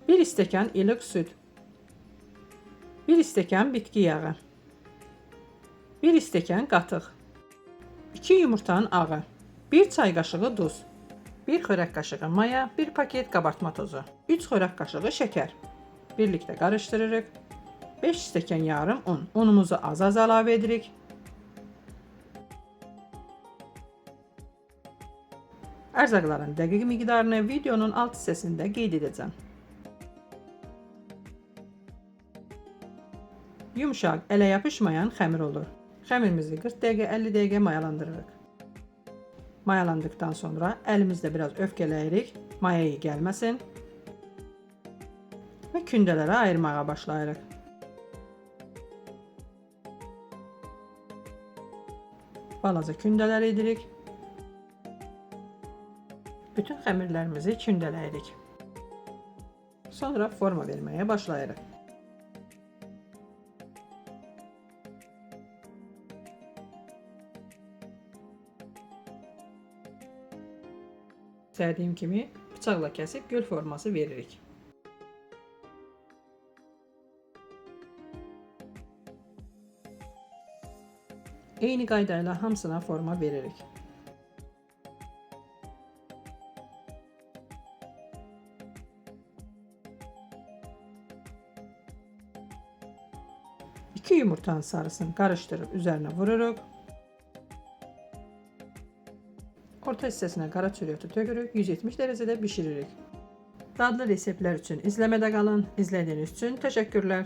1 stəkan ılık süt, 1 stəkan bitki yağı, 1 stəkan qatıq, 2 yumurtanın ağı, 1 çay qaşığı duz, 1 xörək qaşığı maya, 1 paket qabartma tozu, 3 xörək qaşığı şəkər. Birlikdə qarışdırırıq. 5 stəkan yarım un. Unumuzu az-az əlavə edirik. Ərzaqların dəqiq miqdarını videonun alt hissəsində qeyd edəcəm. Yumuşaq, ələ yapışmayan xəmir olur. Xəmirimizi 40 dəqiqə, 50 dəqiqə mayalandırırıq. Mayalandıktan sonra əlimizdə biraz öfkələyirik, maya iyi gəlməsin və kündələrə ayırmağa başlayırıq. Balaca kündələr edirik. Bütün xəmirlərimizi kündələyirik. Sonra forma verməyə başlayırıq. İstədiyim kimi bıçaqla kəsib göl forması veririk. Eyni qaydayla hamısına forma veririk. İki yumurtanın sarısını qarışdırıb üzərinə vururuq. Orta hissəsinə qara çörək tökürük, 170 dərəcədə bişiririk. Dadlı reseptlər üçün izləmədə qalın. İzlədiyiniz üçün təşəkkürlər.